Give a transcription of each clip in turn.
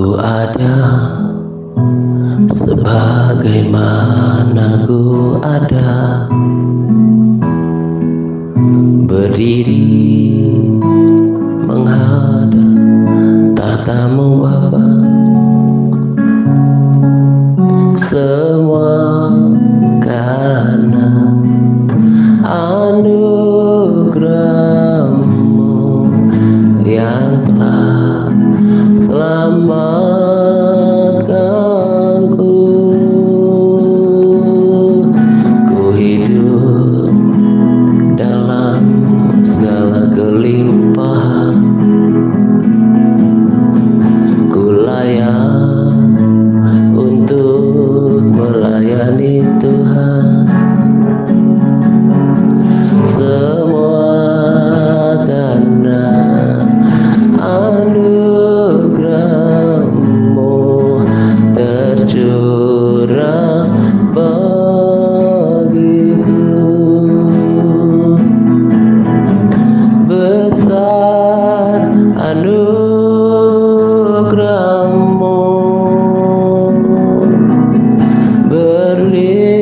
Ku ada sebagaimana ku ada, berdiri menghadap tatamu Bapa. Semua karena anugerah-Mu yang telah selamatkanku. Ku hidup dalam segala kelimpahan, ku layak untuk melayani Tuhan. Semua karena anugerah-Mu tercurah bagiku. Besar anugerah-Mu, berlimpah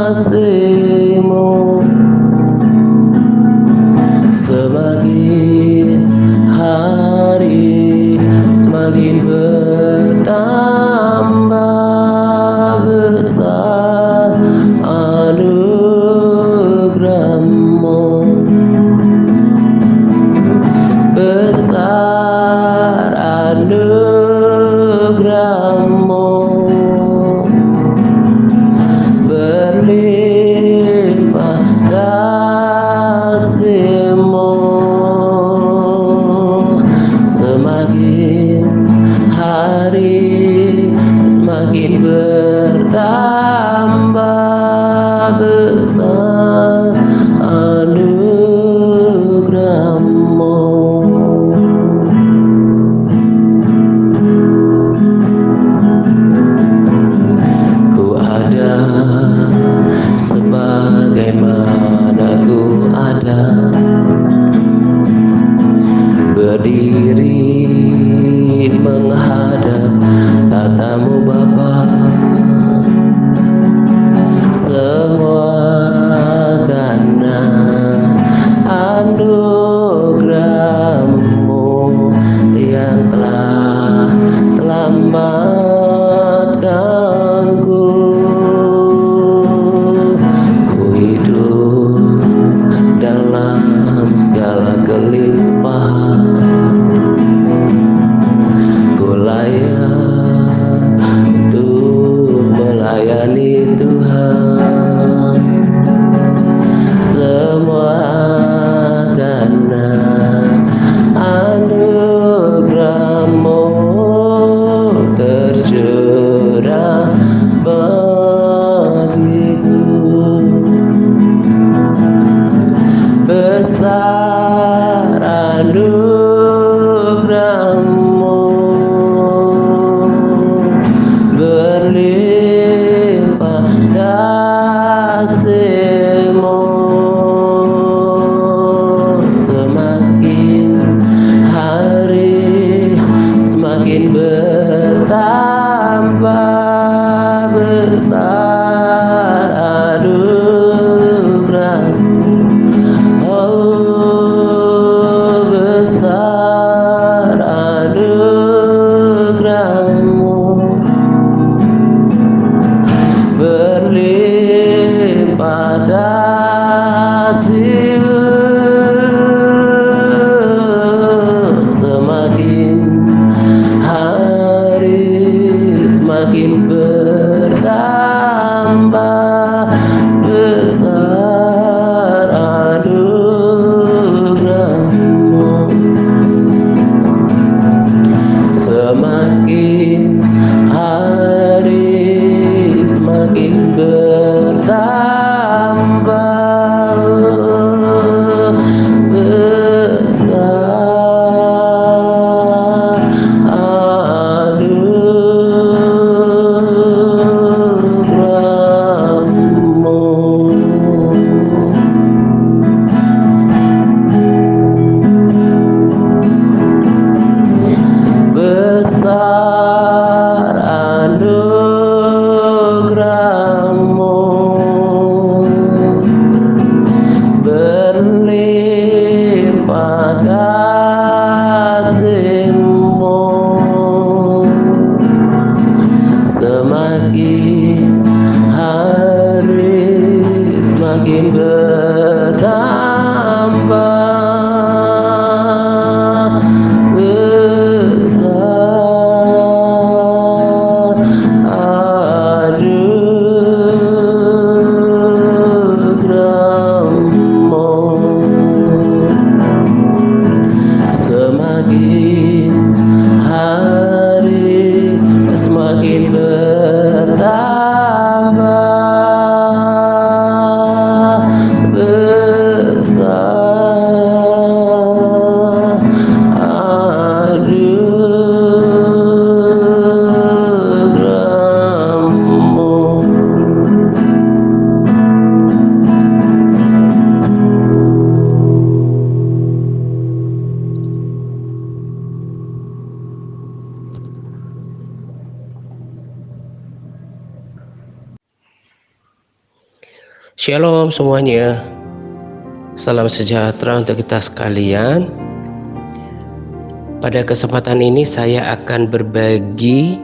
kasih-Mu. Semakin hari semakin bertambah besar anugerah-Mu. Besar anugerah-Mu, berlimpah kasih-Mu. Semakin hari semakin bertambah besar anugerah-Mu. Ku ada sebagaimana ku ada, berdiri menghadap tatamu Bapa. Semua karena anugerah-Mu yang telah selamatkanku. Ku hidup dalam segala kelimpahan, ku layak untuk melayani Tuhan. Semua karena anugerah-Mu tercurah bagiku. Besar anugerah-Mu, berlimpah kasih-Mu. Semakin hari semakin bertambah besar anugerah-Mu. Oh, besar anugerah-Mu, berlimpah kasih-Mu. Semakin hari semakin bertambah besar anugerah-Mu. Semakin hari semakin bertambah besar anugerah-Mu. hari semakin bertambah besar. Anugerahmu. Shalom semuanya. Salam sejahtera untuk kita sekalian. Pada kesempatan ini saya akan berbagi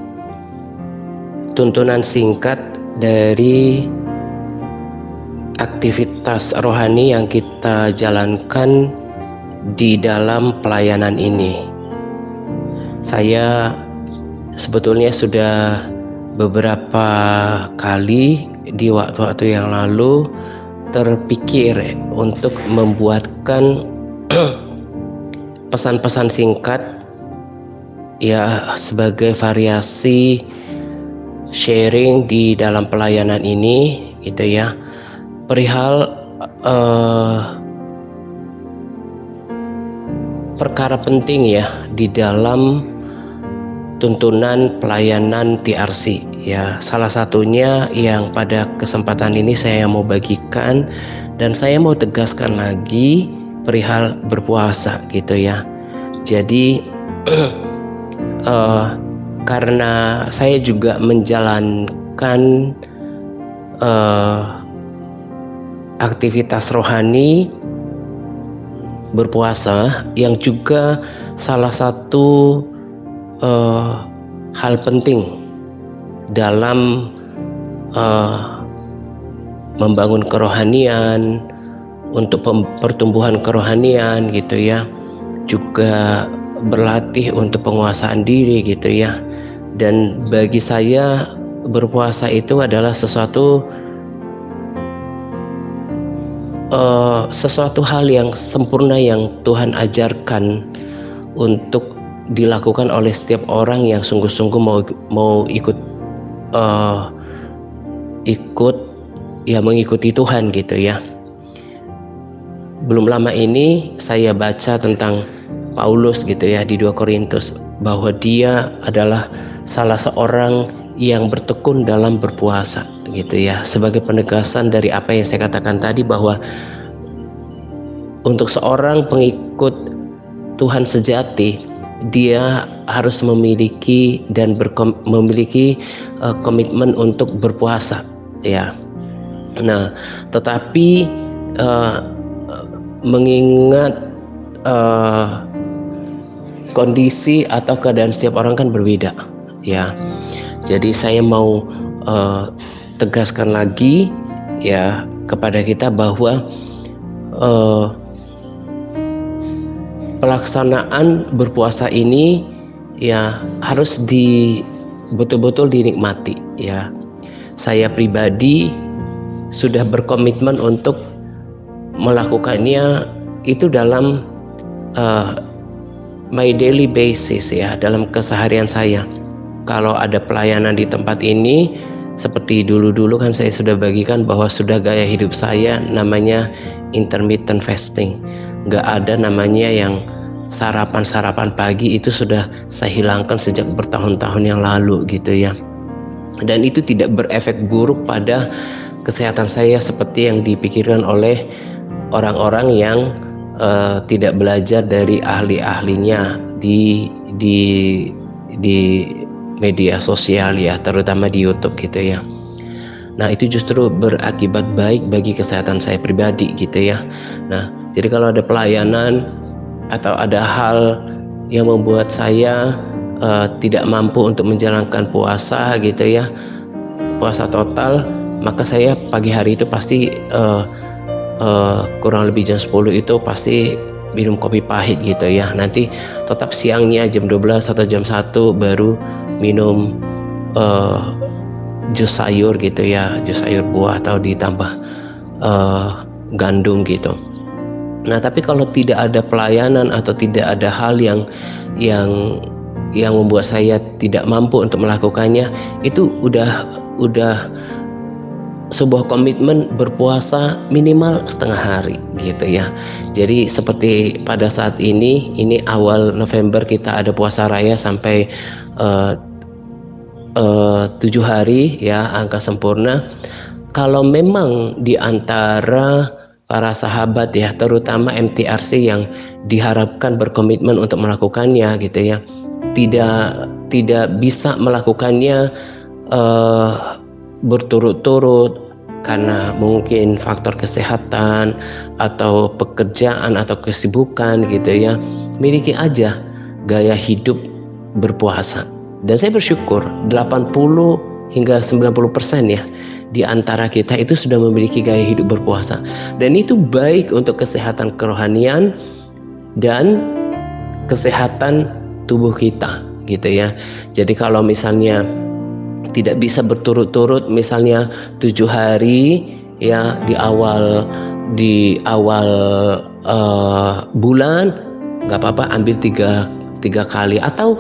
tuntunan singkat dari aktivitas rohani yang kita jalankan di dalam pelayanan ini. Saya sebetulnya sudah beberapa kali di waktu-waktu yang lalu terpikir untuk membuatkan pesan-pesan singkat ya sebagai variasi sharing di dalam pelayanan ini gitu ya, perihal perkara penting ya di dalam tuntunan pelayanan TRC ya. Salah satunya yang pada kesempatan ini saya mau bagikan dan saya mau tegaskan lagi perihal berpuasa gitu ya. Jadi karena saya juga menjalankan aktivitas rohani berpuasa yang juga salah satu hal penting dalam membangun kerohanian, untuk pertumbuhan kerohanian gitu ya, juga berlatih untuk penguasaan diri gitu ya. Dan bagi saya berpuasa itu adalah sesuatu hal yang sempurna yang Tuhan ajarkan untuk dilakukan oleh setiap orang yang sungguh-sungguh mau mengikuti Tuhan gitu ya. Belum lama ini saya baca tentang Paulus gitu ya di 2 Korintus, bahwa dia adalah salah seorang yang bertekun dalam berpuasa gitu ya, sebagai penegasan dari apa yang saya katakan tadi, bahwa untuk seorang pengikut Tuhan sejati, dia harus memiliki dan memiliki komitmen untuk berpuasa ya. Nah, tetapi mengingat kondisi atau keadaan setiap orang kan berbeda ya. Jadi saya mau tegaskan lagi ya kepada kita bahwa pelaksanaan berpuasa ini ya harus betul-betul dinikmati ya. Saya pribadi sudah berkomitmen untuk melakukannya itu dalam my daily basis ya, dalam keseharian saya. Kalau ada pelayanan di tempat ini, seperti dulu-dulu kan saya sudah bagikan bahwa sudah gaya hidup saya namanya intermittent fasting. Nggak ada namanya yang sarapan pagi, itu sudah saya hilangkan sejak bertahun-tahun yang lalu gitu ya. Dan itu tidak berefek buruk pada kesehatan saya seperti yang dipikirkan oleh orang-orang yang tidak belajar dari ahli-ahlinya di media sosial ya, terutama di YouTube gitu ya. Nah, itu justru berakibat baik bagi kesehatan saya pribadi gitu ya. Nah, jadi kalau ada pelayanan atau ada hal yang membuat saya tidak mampu untuk menjalankan puasa gitu ya, puasa total, maka saya pagi hari itu pasti kurang lebih jam 10 itu pasti minum kopi pahit gitu ya. Nanti tetap siangnya jam 12 atau jam 1 baru minum jus sayur gitu ya, jus sayur buah atau ditambah gandum gitu. Nah, tapi kalau tidak ada pelayanan atau tidak ada hal yang yang membuat saya tidak mampu untuk melakukannya, itu udah sebuah komitmen berpuasa minimal setengah hari gitu ya. Jadi seperti pada saat ini awal November kita ada puasa raya sampai 7 hari ya, angka sempurna. Kalau memang di antara para sahabat ya, terutama MTRC yang diharapkan berkomitmen untuk melakukannya gitu ya, tidak bisa melakukannya berturut-turut karena mungkin faktor kesehatan atau pekerjaan atau kesibukan gitu ya, miliki aja gaya hidup berpuasa. Dan saya bersyukur 80 hingga 90% ya di antara kita itu sudah memiliki gaya hidup berpuasa, dan itu baik untuk kesehatan kerohanian dan kesehatan tubuh kita gitu ya. Jadi kalau misalnya tidak bisa berturut-turut, misalnya 7 hari ya di awal bulan, nggak apa-apa, ambil tiga kali, atau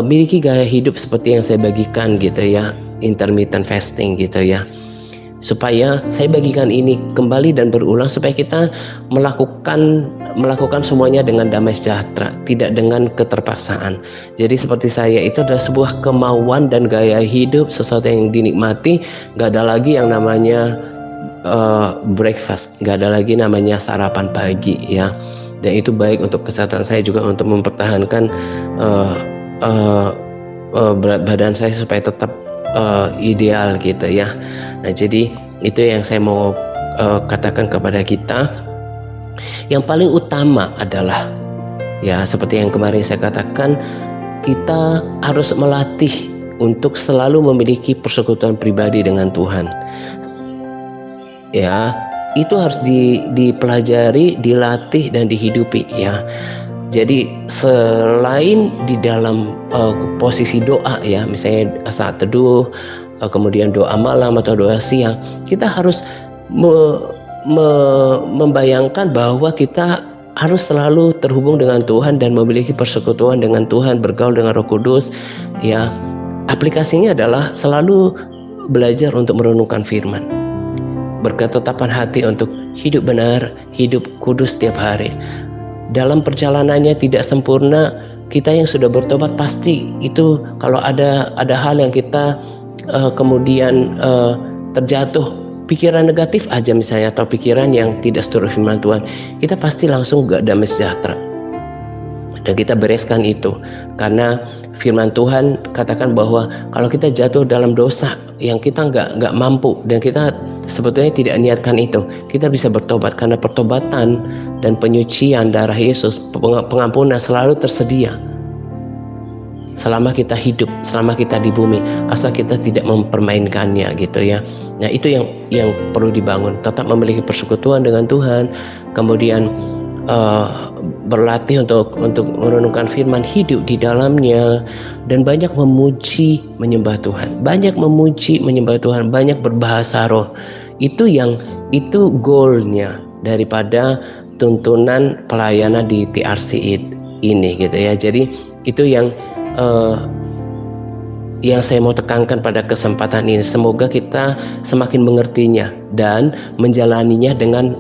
miliki gaya hidup seperti yang saya bagikan gitu ya, intermittent fasting gitu ya. Supaya saya bagikan ini kembali dan berulang, supaya kita melakukan semuanya dengan damai sejahtera, tidak dengan keterpaksaan. Jadi seperti saya, itu adalah sebuah kemauan dan gaya hidup, sesuatu yang dinikmati. Gak ada lagi yang namanya breakfast, gak ada lagi namanya sarapan pagi ya. Dan itu baik untuk kesehatan saya juga, untuk mempertahankan berat badan saya supaya tetap ideal gitu ya. Nah, jadi itu yang saya mau katakan kepada kita. Yang paling utama adalah ya, seperti yang kemarin saya katakan, kita harus melatih untuk selalu memiliki persekutuan pribadi dengan Tuhan. Ya, itu harus dipelajari, dilatih dan dihidupi ya. Jadi selain di dalam posisi doa ya, misalnya saat teduh, kemudian doa malam atau doa siang, kita harus membayangkan bahwa kita harus selalu terhubung dengan Tuhan dan memiliki persekutuan dengan Tuhan, bergaul dengan Roh Kudus ya. Aplikasinya adalah selalu belajar untuk merenungkan firman, berketetapan hati untuk hidup benar, hidup kudus setiap hari. Dalam perjalanannya tidak sempurna, kita yang sudah bertobat pasti itu, kalau ada hal yang kita kemudian terjatuh pikiran negatif aja misalnya, atau pikiran yang tidak seturut firman Tuhan, kita pasti langsung gak damai sejahtera. Dan kita bereskan itu, karena firman Tuhan katakan bahwa kalau kita jatuh dalam dosa yang kita nggak mampu, dan kita sebetulnya tidak niatkan itu, kita bisa bertobat, karena pertobatan dan penyucian darah Yesus, pengampunan selalu tersedia selama kita hidup, selama kita di bumi, asal kita tidak mempermainkannya gitu ya. Nah, itu yang perlu dibangun, tetap memiliki persekutuan dengan Tuhan, kemudian berlatih untuk merenungkan firman, hidup di dalamnya, dan banyak memuji menyembah Tuhan, banyak berbahasa roh. Itu goalnya daripada tuntunan pelayanan di TRC ini gitu ya. Jadi itu yang saya mau tekankan pada kesempatan ini. Semoga kita semakin mengertinya dan menjalaninya dengan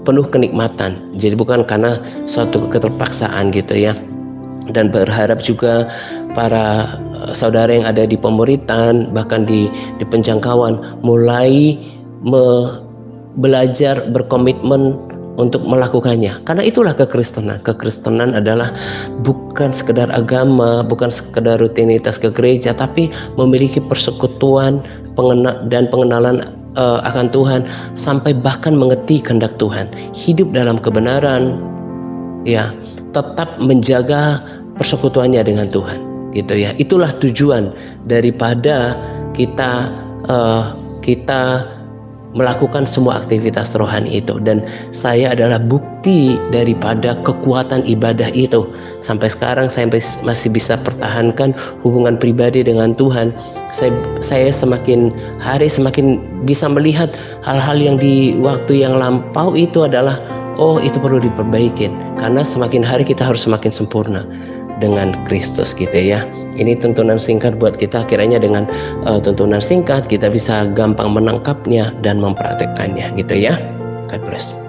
penuh kenikmatan. Jadi bukan karena suatu keterpaksaan gitu ya. Dan berharap juga para saudara yang ada di pemuritan, bahkan di penjangkauan, mulai belajar berkomitmen untuk melakukannya. Karena itulah kekristenan. Kekristenan adalah bukan sekedar agama, bukan sekedar rutinitas ke gereja, tapi memiliki persekutuan dan pengenalan akan Tuhan, sampai bahkan mengerti kehendak Tuhan, hidup dalam kebenaran ya, tetap menjaga persekutuannya dengan Tuhan gitu ya. Itulah tujuan daripada kita melakukan semua aktivitas rohani itu. Dan saya adalah bukti daripada kekuatan ibadah itu. Sampai sekarang saya masih bisa pertahankan hubungan pribadi dengan Tuhan. Saya semakin hari semakin bisa melihat hal-hal yang di waktu yang lampau itu adalah oh itu perlu diperbaikin, karena semakin hari kita harus semakin sempurna dengan Kristus gitu ya. Ini tuntunan singkat buat kita, kiranya dengan tuntunan singkat kita bisa gampang menangkapnya dan mempraktekkannya gitu ya. God bless.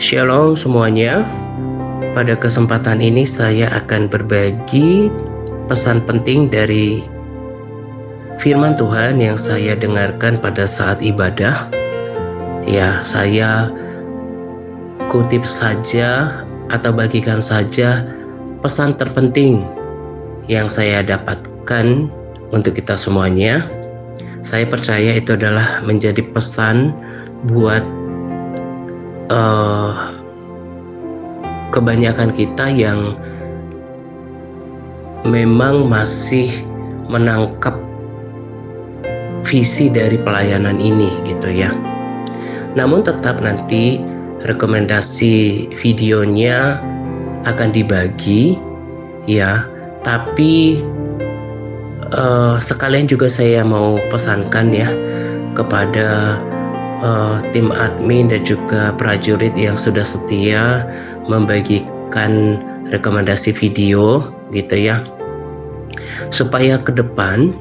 Shalom semuanya. Pada kesempatan ini saya akan berbagi pesan penting dari firman Tuhan yang saya dengarkan pada saat ibadah. Ya, saya kutip saja atau bagikan saja pesan terpenting yang saya dapatkan untuk kita semuanya. Saya percaya itu adalah menjadi pesan buat kebanyakan kita yang memang masih menangkap visi dari pelayanan ini gitu ya. Namun tetap nanti rekomendasi videonya akan dibagi ya, tapi sekalian juga saya mau pesankan ya kepada tim admin dan juga prajurit yang sudah setia membagikan rekomendasi video gitu ya, supaya ke depan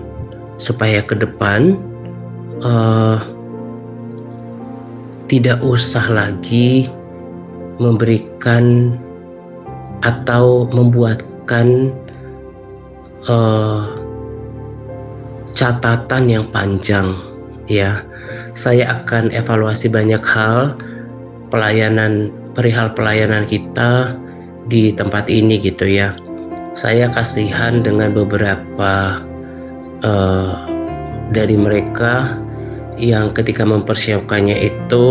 tidak usah lagi memberikan atau membuatkan catatan yang panjang ya. Saya akan evaluasi banyak hal perihal pelayanan kita di tempat ini gitu ya. Saya kasihan dengan beberapa dari mereka yang ketika mempersiapkannya itu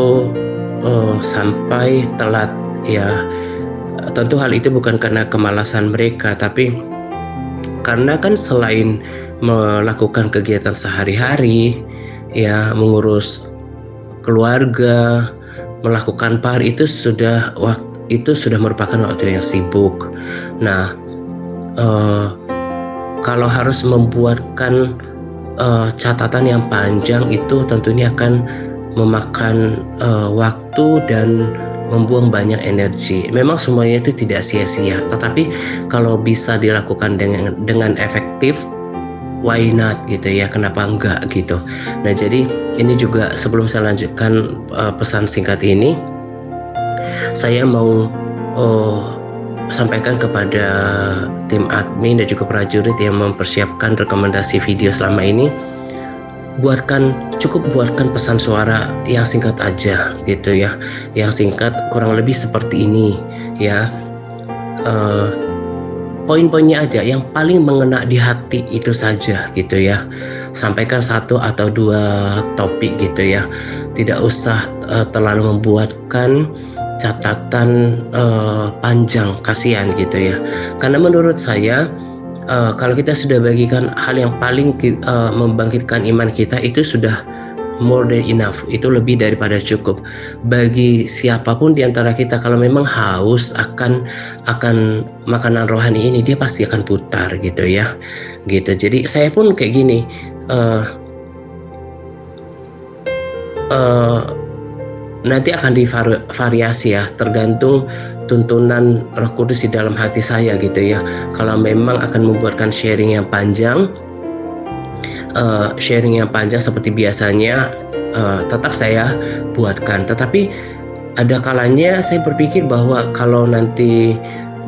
sampai telat ya. Tentu hal itu bukan karena kemalasan mereka, tapi karena kan selain melakukan kegiatan sehari-hari ya, mengurus keluarga, melakukan itu sudah merupakan waktu yang sibuk. Nah, kalau harus membuatkan catatan yang panjang itu tentunya akan memakan waktu dan membuang banyak energi. Memang semuanya itu tidak sia-sia, tetapi kalau bisa dilakukan dengan efektif, why not gitu ya, kenapa enggak gitu. Nah, jadi ini juga sebelum saya lanjutkan pesan singkat ini, saya mau sampaikan kepada tim admin dan juga prajurit yang mempersiapkan rekomendasi video selama ini, cukup buatkan pesan suara yang singkat aja gitu ya, yang singkat kurang lebih seperti ini ya. Poin-poinnya aja yang paling mengena di hati itu saja gitu ya. Sampaikan 1 atau 2 topik gitu ya. Tidak usah terlalu membuatkan catatan panjang, kasihan gitu ya. Karena menurut saya kalau kita sudah bagikan hal yang paling membangkitkan iman kita, itu sudah more than enough, itu lebih daripada cukup. Bagi siapapun di antara kita, kalau memang haus akan makanan rohani ini, dia pasti akan putar gitu ya, gitu. Jadi saya pun kayak gini, nanti akan divariasi ya, tergantung tuntunan Roh Kudus di dalam hati saya gitu ya. Kalau memang akan membuatkan sharing yang panjang seperti biasanya, tetap saya buatkan. Tetapi ada kalanya saya berpikir bahwa kalau nanti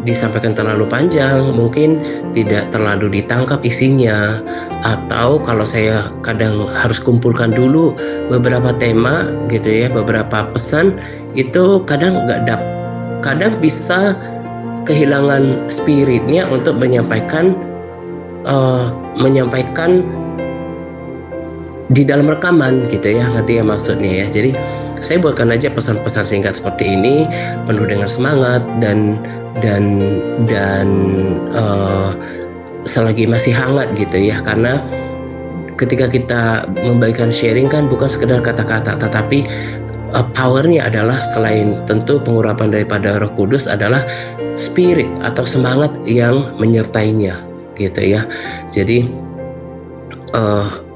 disampaikan terlalu panjang, mungkin tidak terlalu ditangkap isinya, atau kalau saya kadang harus kumpulkan dulu beberapa tema gitu ya, beberapa pesan, itu kadang bisa kehilangan spiritnya untuk menyampaikan di dalam rekaman gitu ya, ngerti ya maksudnya ya. Jadi saya buatkan aja pesan-pesan singkat seperti ini, penuh dengan semangat dan selagi masih hangat gitu ya. Karena ketika kita membagikan sharing kan bukan sekedar kata-kata, tetapi powernya adalah selain tentu pengurapan daripada Roh Kudus adalah spirit atau semangat yang menyertainya gitu ya. Jadi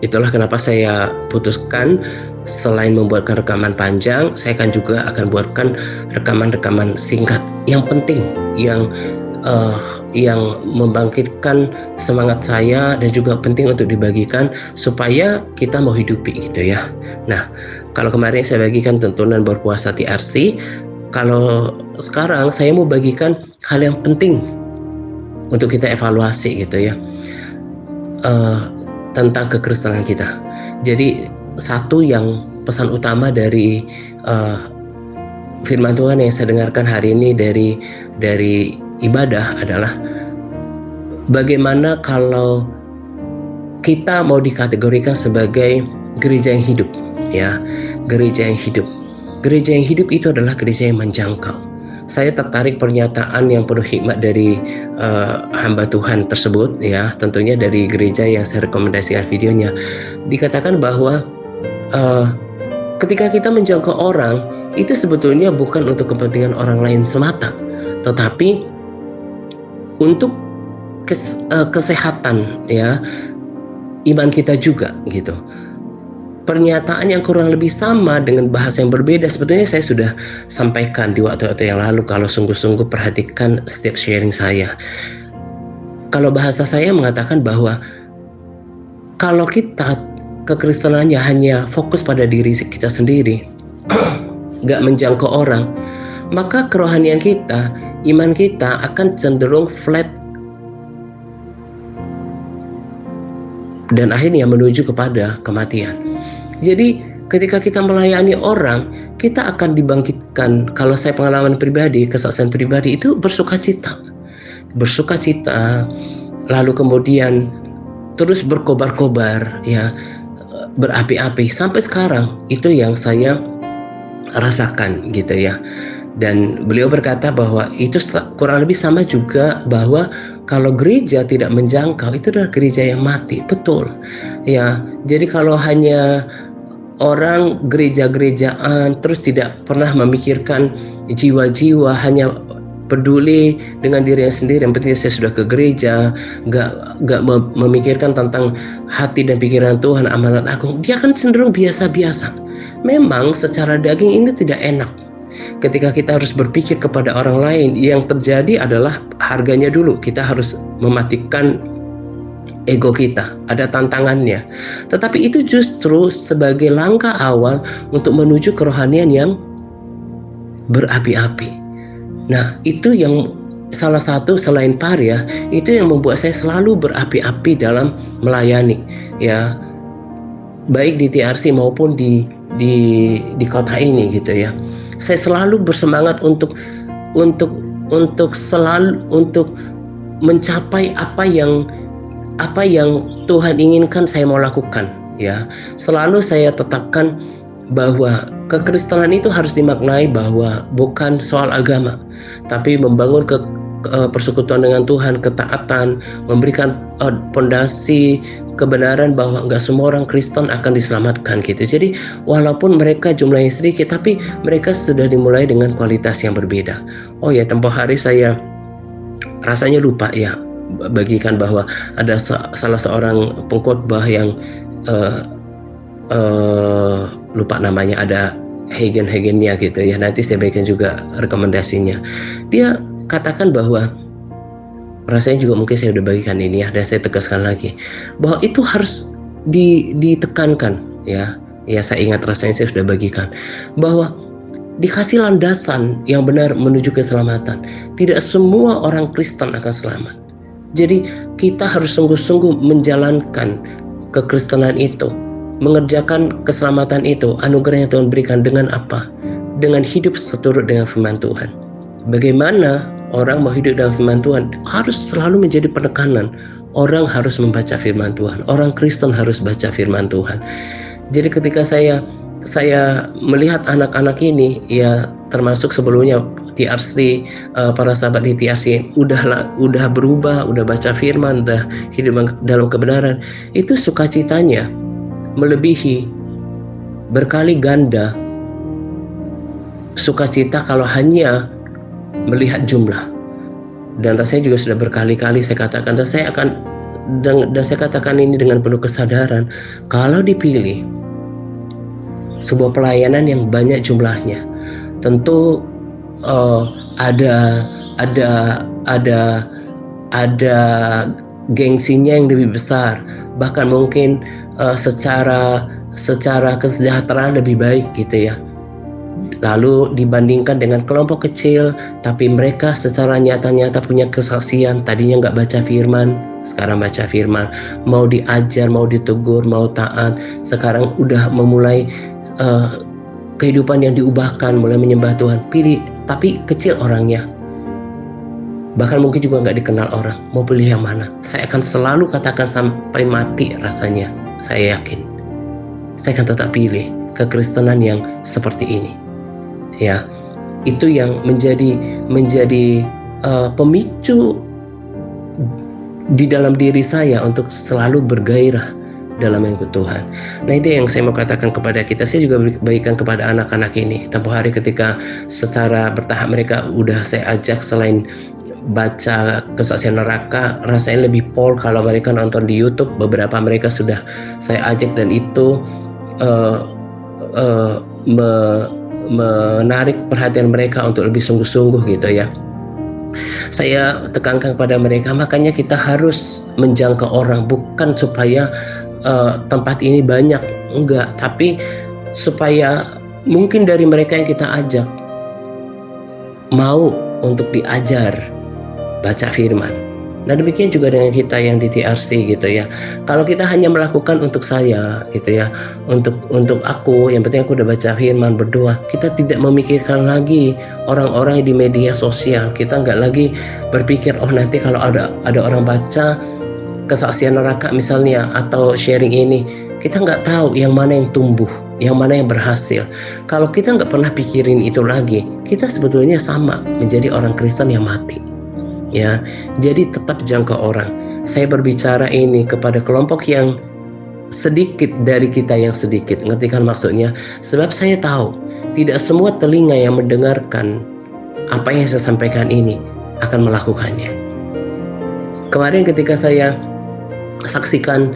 Itulah kenapa saya putuskan selain membuatkan rekaman panjang, saya akan buatkan rekaman-rekaman singkat yang penting, yang membangkitkan semangat saya dan juga penting untuk dibagikan supaya kita mau hidupi gitu ya. Nah, kalau kemarin saya bagikan tuntunan berpuasa TRC, kalau sekarang saya mau bagikan hal yang penting untuk kita evaluasi gitu ya, tentang kekristenan kita. Jadi satu yang pesan utama dari firman Tuhan yang saya dengarkan hari ini dari ibadah adalah bagaimana kalau kita mau dikategorikan sebagai gereja yang hidup, ya, gereja yang hidup. Gereja yang hidup itu adalah gereja yang menjangkau. Saya tertarik pernyataan yang penuh hikmat dari hamba Tuhan tersebut, ya, tentunya dari gereja yang saya rekomendasikan videonya. Dikatakan bahwa ketika kita menjangkau orang, itu sebetulnya bukan untuk kepentingan orang lain semata, tetapi untuk kesehatan, ya, iman kita juga gitu. Pernyataan yang kurang lebih sama dengan bahasa yang berbeda sebetulnya saya sudah sampaikan di waktu-waktu yang lalu. Kalau sungguh-sungguh perhatikan setiap sharing saya, kalau bahasa saya mengatakan bahwa kalau kita kekristenannya hanya fokus pada diri kita sendiri, gak menjangkau orang, maka kerohanian kita, iman kita akan cenderung flat dan akhirnya menuju kepada kematian. Jadi ketika kita melayani orang, kita akan dibangkitkan. Kalau saya pengalaman pribadi, kesaksian pribadi itu bersukacita, lalu kemudian terus berkobar-kobar, ya, berapi-api sampai sekarang. Itu yang saya rasakan gitu ya. Dan beliau berkata bahwa itu kurang lebih sama juga, bahwa kalau gereja tidak menjangkau, itu adalah gereja yang mati. Betul ya. Jadi kalau hanya orang gereja-gerejaan terus tidak pernah memikirkan jiwa-jiwa, hanya peduli dengan dirinya sendiri, yang penting saya sudah ke gereja, gak memikirkan tentang hati dan pikiran Tuhan, amanat agung, dia akan cenderung biasa-biasa. Memang secara daging ini tidak enak. Ketika kita harus berpikir kepada orang lain, yang terjadi adalah harganya dulu. Kita harus mematikan ego kita, ada tantangannya. Tetapi itu justru sebagai langkah awal untuk menuju kerohanian yang berapi-api. Nah, itu yang salah satu selain parya, itu yang membuat saya selalu berapi-api dalam melayani, ya, baik di TRC maupun di kota ini gitu ya. Saya selalu bersemangat untuk mencapai apa yang Tuhan inginkan saya mau lakukan, ya. Selalu saya tetapkan bahwa kekristenan itu harus dimaknai bahwa bukan soal agama, tapi membangun persekutuan dengan Tuhan, ketaatan, memberikan pondasi kebenaran bahwa enggak semua orang Kristen akan diselamatkan gitu. Jadi walaupun mereka jumlahnya sedikit, tapi mereka sudah dimulai dengan kualitas yang berbeda. Oh ya, tempoh hari saya rasanya lupa ya bagikan bahwa ada salah seorang pengkhotbah yang lupa namanya, ada Hagen-Hagennya gitu ya, nanti saya bagikan juga rekomendasinya. Dia katakan bahwa, rasanya juga mungkin saya udah bagikan ini ya, dan saya tegaskan lagi bahwa itu harus ditekankan ya. Ya, saya ingat rasanya saya sudah bagikan bahwa dikasih landasan yang benar menuju keselamatan. Tidak semua orang Kristen akan selamat. Jadi kita harus sungguh-sungguh menjalankan kekristenan itu, mengerjakan keselamatan itu, anugerah yang Tuhan berikan dengan apa? Dengan hidup seturut dengan firman Tuhan. Bagaimana orang mau hidup dalam firman Tuhan? Harus selalu menjadi penekanan. Orang harus membaca firman Tuhan. Orang Kristen harus baca firman Tuhan. Jadi ketika saya melihat anak-anak ini, ya, termasuk sebelumnya TRC, para sahabat di TRC udah berubah, udah baca firman, udah hidup dalam kebenaran, itu sukacitanya melebihi berkali ganda sukacita kalau hanya melihat jumlah. Dan rasanya juga sudah berkali-kali saya katakan, dan saya akan dan saya katakan ini dengan penuh kesadaran, kalau dipilih sebuah pelayanan yang banyak jumlahnya, tentu ada gengsinya yang lebih besar, bahkan mungkin secara kesejahteraan lebih baik gitu ya. Lalu dibandingkan dengan kelompok kecil, tapi mereka secara nyata-nyata punya kesaksian, tadinya nggak baca firman, sekarang baca firman, mau diajar, mau ditegur, mau taat, sekarang udah memulai kehidupan yang diubahkan, mulai menyembah Tuhan. Pilih, tapi kecil orangnya, bahkan mungkin juga nggak dikenal orang. Mau pilih yang mana? Saya akan selalu katakan sampai mati rasanya, saya yakin saya akan tetap pilih kekristenan yang seperti ini. Ya, itu yang menjadi pemicu di dalam diri saya untuk selalu bergairah dalam mengikut Tuhan. Nah, itu yang saya mau katakan kepada kita. Saya juga berikan kepada anak-anak ini. Tempoh hari ketika secara bertahap mereka udah saya ajak, selain baca kesaksian neraka, rasanya lebih pol kalau mereka nonton di YouTube. Beberapa mereka sudah saya ajak, dan itu menarik perhatian mereka untuk lebih sungguh-sungguh gitu ya. Saya tekankan kepada mereka, makanya kita harus menjangkau orang, bukan supaya tempat ini banyak, enggak, tapi supaya mungkin dari mereka yang kita ajak mau untuk diajar baca firman. Nah, demikian juga dengan kita yang di TRC gitu ya. Kalau kita hanya melakukan untuk saya gitu ya, untuk aku, yang penting aku udah baca firman, berdoa, kita tidak memikirkan lagi orang-orang di media sosial. Kita nggak lagi berpikir, oh nanti kalau ada orang baca kesaksian neraka misalnya atau sharing ini, kita nggak tahu yang mana yang tumbuh, yang mana yang berhasil. Kalau kita nggak pernah pikirin itu lagi, kita sebetulnya sama menjadi orang Kristen yang mati. Ya, jadi tetap jangkau orang. Saya berbicara ini kepada kelompok yang sedikit dari kita yang sedikit, ngerti kan maksudnya? Sebab saya tahu tidak semua telinga yang mendengarkan apa yang saya sampaikan ini akan melakukannya. Kemarin ketika saya saksikan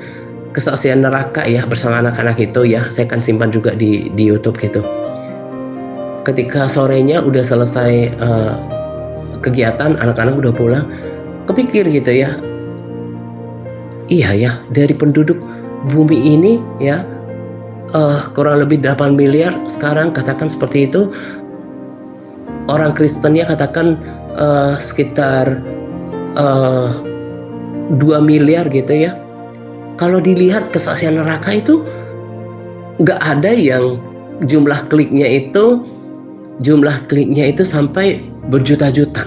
kesaksian neraka ya bersama anak-anak itu ya, saya akan simpan juga di YouTube gitu. Ketika sorenya udah selesai kegiatan, anak-anak udah pulang, kepikir gitu ya, iya ya, dari penduduk bumi ini ya kurang lebih 8 miliar sekarang, katakan seperti itu, orang Kristennya katakan sekitar 2 miliar gitu ya. Kalau dilihat kesaksian neraka itu nggak ada yang jumlah kliknya itu sampai berjuta-juta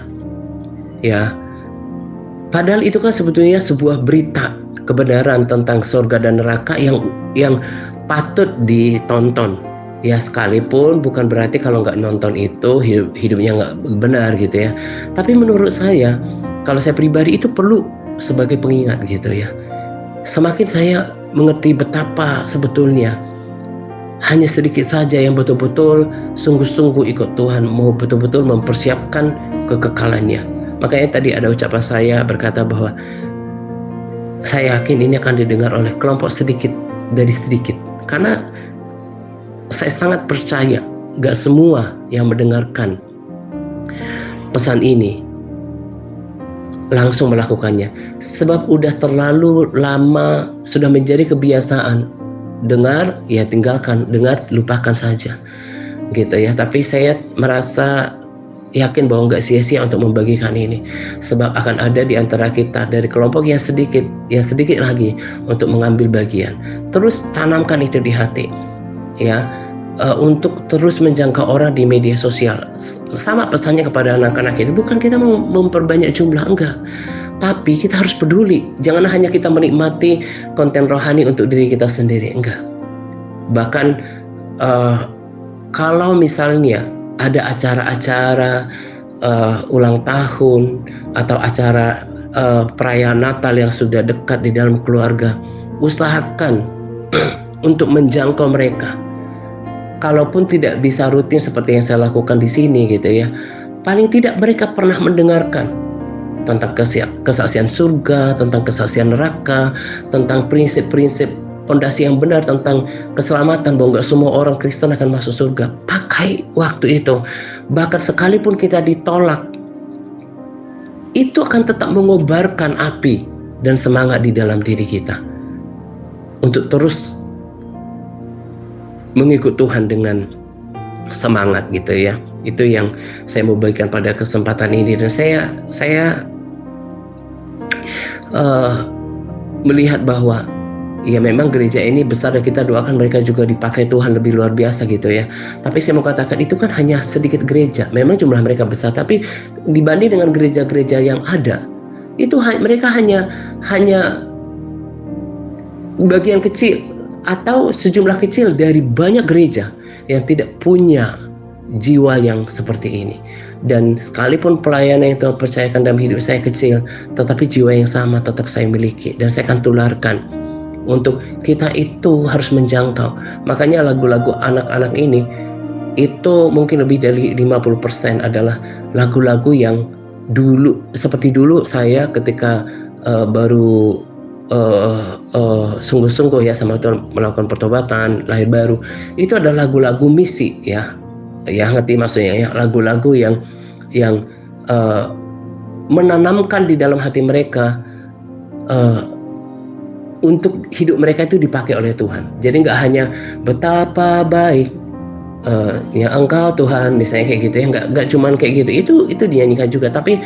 ya. Padahal itu kan sebetulnya sebuah berita kebenaran tentang surga dan neraka yang patut ditonton ya, sekalipun bukan berarti kalau nggak nonton itu hidupnya nggak benar gitu ya. Tapi menurut saya, kalau saya pribadi, itu perlu sebagai pengingat gitu ya. Semakin saya mengerti betapa sebetulnya hanya sedikit saja yang betul-betul sungguh-sungguh ikut Tuhan, mau betul-betul mempersiapkan kekekalannya. Makanya tadi ada ucapan saya berkata bahwa saya yakin ini akan didengar oleh kelompok sedikit dari sedikit. Karena saya sangat percaya gak semua yang mendengarkan pesan ini langsung melakukannya. Sebab udah terlalu lama, sudah menjadi kebiasaan. Dengar, ya tinggalkan, dengar, lupakan saja gitu ya. Tapi saya merasa yakin bahwa nggak sia-sia untuk membagikan ini, sebab akan ada di antara kita dari kelompok yang sedikit lagi untuk mengambil bagian. Terus tanamkan itu di hati ya, untuk terus menjangkau orang di media sosial. Sama pesannya kepada anak-anak itu, bukan kita mau memperbanyak jumlah, enggak, tapi kita harus peduli. Jangan hanya kita menikmati konten rohani untuk diri kita sendiri, enggak. Bahkan kalau misalnya ada acara-acara ulang tahun atau acara perayaan Natal yang sudah dekat di dalam keluarga, usahakan untuk menjangkau mereka. Kalaupun tidak bisa rutin seperti yang saya lakukan di sini gitu ya, paling tidak mereka pernah mendengarkan tentang kesaksian surga, tentang kesaksian neraka, tentang prinsip-prinsip pondasi yang benar tentang keselamatan, bahwa nggak semua orang Kristen akan masuk surga. Pakai waktu itu. Bahkan sekalipun kita ditolak, itu akan tetap mengobarkan api dan semangat di dalam diri kita untuk terus mengikut Tuhan dengan semangat gitu ya. Itu yang saya mau bagikan pada kesempatan ini. Dan saya melihat bahwa ya memang gereja ini besar dan kita doakan mereka juga dipakai Tuhan lebih luar biasa gitu ya. Tapi saya mau katakan itu kan hanya sedikit gereja. Memang jumlah mereka besar, tapi dibanding dengan gereja-gereja yang ada, itu mereka hanya bagian kecil atau sejumlah kecil dari banyak gereja yang tidak punya jiwa yang seperti ini. Dan sekalipun pelayanan yang Tuhan percayakan dalam hidup saya kecil, tetapi jiwa yang sama tetap saya miliki dan saya akan tularkan. Untuk kita itu harus menjangkau. Makanya lagu-lagu anak-anak ini itu mungkin lebih dari 50% adalah lagu-lagu yang dulu, seperti dulu saya ketika baru sungguh-sungguh ya sama Tuhan melakukan pertobatan, lahir baru, itu adalah lagu-lagu misi ya ngerti maksudnya ya, lagu-lagu yang menanamkan di dalam hati mereka untuk hidup mereka itu dipakai oleh Tuhan. Jadi nggak hanya betapa baik ya Engkau Tuhan, misalnya kayak gitu ya, nggak cuman kayak gitu, itu dinyanyikan juga, tapi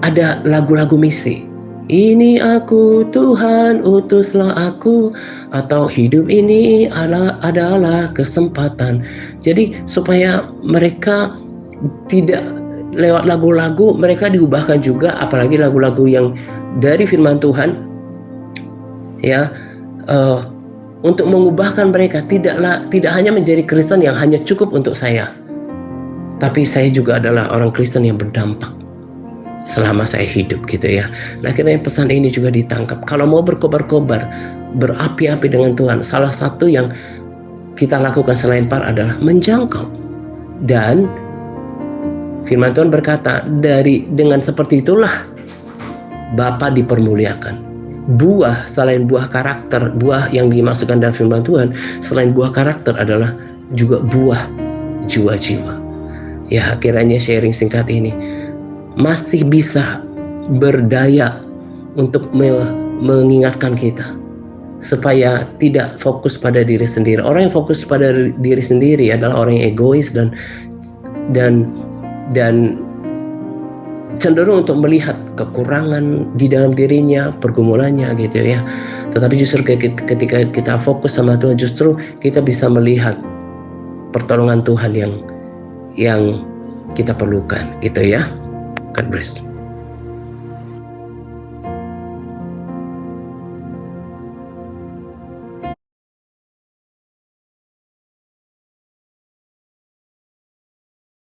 ada lagu-lagu misi. Ini aku Tuhan, utuslah aku, atau hidup ini adalah kesempatan. Jadi supaya mereka tidak lewat lagu-lagu, mereka diubahkan juga, apalagi lagu-lagu yang dari firman Tuhan ya, untuk mengubahkan mereka tidak hanya menjadi Kristen yang hanya cukup untuk saya, tapi saya juga adalah orang Kristen yang berdampak selama saya hidup gitu ya. Nah, akhirnya pesan ini juga ditangkap. Kalau mau berkobar-kobar, berapi-api dengan Tuhan, salah satu yang kita lakukan selain par adalah menjangkau. Dan firman Tuhan berkata, dengan seperti itulah Bapa dipermuliakan. Buah selain buah karakter, buah yang dimasukkan dalam firman Tuhan, selain buah karakter adalah juga buah jiwa-jiwa. Ya, kiranya sharing singkat ini masih bisa berdaya untuk mengingatkan kita supaya tidak fokus pada diri sendiri. Orang yang fokus pada diri sendiri adalah orang yang egois dan cenderung untuk melihat kekurangan di dalam dirinya, pergumulannya gitu ya. Tetapi justru ketika kita fokus sama Tuhan, justru kita bisa melihat pertolongan Tuhan yang kita perlukan gitu ya. God bless.